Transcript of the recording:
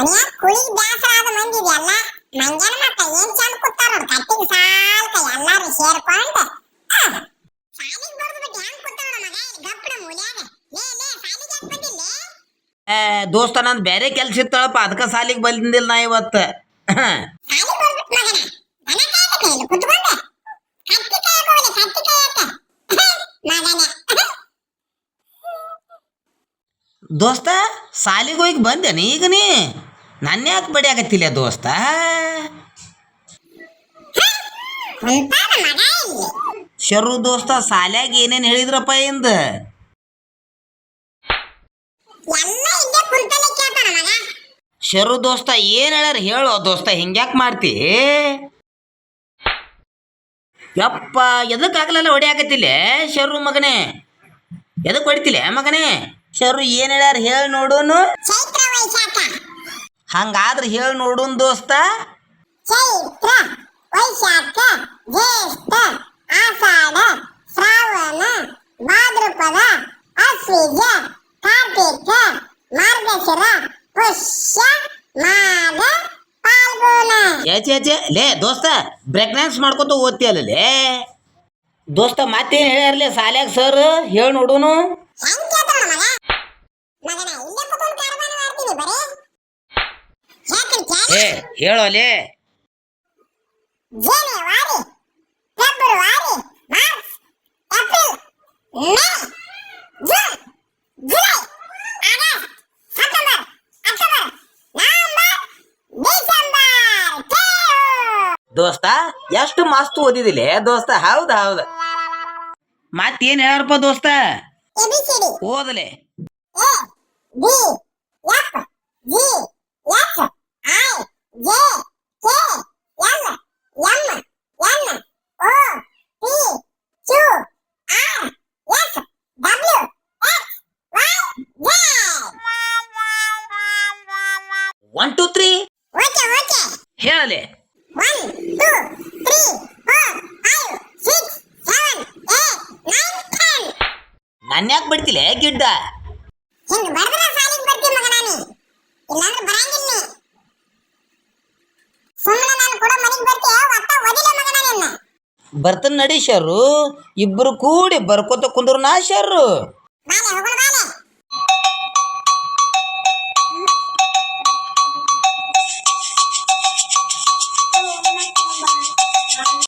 ಮನ್ಯಾಗ ಕುಳಿ ಬ್ಯಾಸರ ಆದ ಮಂದಿ ಇದೆಯಲ್ಲ ಮಂಗ್ಯಾನ ಮಕ್ಕ ಏನ್ ಚಂದ ಕೂತಾರ ಕಟ್ಟಿಗೆ ಸಾಲ್ಕ ಎಲ್ಲಾರು ಸೇರ್ಕೊಂಡು ಸಾಲಿಗೆ ಬರ್ದು ಬಿಟ್ಟು ಹೆಂಗ್ ಕೂತಾವ ಮಗ ಗಪ್ಪಡ ಮೂಲ್ಯಾಗ ಲೇ ಸಾಲಿಗೆ ಯಾಕೆ ಬಂದಿಲ್ಲ ದೋಸ್ತ ನಂದು ಬೇರೆ ಕೆಲ್ಸ ಇತ್ತಳಪ್ಪ ಅದಕ್ಕೆ ಸಾಲಿಗೆ ಬಂದಿಲ್ಲ ನಾ ಇವತ್ತು ಸಾಲಿಗೆ ಬರ್ಬಿಟ್ಟು ಮಗನ ದನ ಕಾಯಕ ಕೈಲಿ ಕುತ್ಕೊಂಡ ಕತ್ತಿ ಕಾಯಕ ಹೋಗಲಿ ಕತ್ತಿ ಕಾಯಕ ಮಗನ ದೋಸ್ತ ಸಾಲಿಗೆ ಹೋಗಿ ಬಂದೇನೆ ಈಗ ನೀ ನನ್ನ ಯಾಕೆ ಬಡಿಯಾಕತ್ತಿಲ್ಲ ದೋಸ್ತ ಶರು ದೋಸ್ತ ಸಾಲ್ಯಾಗ ಏನೇನು ಹೇಳಿದ್ರಪ್ಪ ಇಂದ ಶರು ದೋಸ್ತ ಏನ್ ಹೇಳ್ಯಾರ ಹೇಳೋ ದೋಸ್ತ ಹಿಂಗ್ಯಾಕೆ ಮಾಡ್ತಿ ಯಪ್ಪ ಎದಕ್ಕೆ ಆಗ್ಲಲ್ಲ ಹೊಡಿಯಾಕತ್ತಿಲ್ಲ ಶರು ಮಗನೇ ಎದಕ್ಕೆ ಹೊಡಿತಿಲ್ಲ ಮಗನೇ ಶರು ಏನ್ ಹೇಳ್ಯಾರ ಹೇಳಿ ನೋಡೋನು ಹಂಗಾದ್ರೆ ಹೇಳಿ ನೋಡೋನ್ ದೋಸ್ತ ಚೈತ್ರ ವೈಶಾಖ ಜ್ಯೇಷ್ಠ ಆಷಾಢ ಶ್ರಾವಣ ಭಾದ್ರಪದ ಅಶ್ವಿಜ ಕಾರ್ತಿಕ ಮಾರ್ಗಶಿರ ಪುಷ್ಯ ಮಾಘ ಫಾಲ್ಗುಣ ಏಚೆ ಲೇ ದೋಸ್ತ ಬ್ರೇಕ್ ಡ್ಯಾನ್ಸ್ ಮಾಡ್ಕೊತ ಓದ್ತಿಯಲ್ಲೇ ದೋಸ್ತ ಮತ್ತೇನು ಹೇಳ್ಯಾರಲೇ ಸಾಲ್ಯಾಗ ಸರ್ ಹೇಳಿ ನೋಡೋನು ಹೇಳೋಲೆ ಜನವರಿ February March April May June July August September October November December ದೋಸ್ತ ಎಷ್ಟು ಮಸ್ತ್ ಓದಿದಿಲ್ಲ ದೋಸ್ತ ಹೌದು ಹೌದು ಮತ್ತೇನು ಹೇಳ್ಯಾರಪ್ಪ ದೋಸ್ತ ABCD ಓದಲೆ A B F G H I J K L M N O P Q R S W X Y Z 1 2 3 okay ಹೇಳಲೆ 1 2 3 4 5 6 7 8 9 10 ನನ್ನ ಯಾಕೆ ಬಿಡ್ತಿಲ್ಲ ಗಿಡ್ಡ ಹಿಂಗ ಬಡದ್ರ ಸಾಲಿಗೆ ಬರ್ತೀನಿ ಮಗ ನಾನು ಇಲ್ಲಾಂದ್ರೆ ಬರಂಗಿಲ್ಲ ನೀ ಸುಮ್ಮನೆ ನಾನು ಕೂಡ ಮನೆಗೆ ಬರ್ತೀಯ ಒಟ್ಟ ಓದಿಲ್ಲ ಮಗ ನಾನು ಬರ್ತನ್ ನಡಿ ಶರು ಇಬ್ರು ಕೂಡಿ ಬರ್ಕೋತ ಕುಂದ್ರು ನಾ ಶರು ಬಾಲೆ ಹೋಗೋಣ ಬಾಲೆ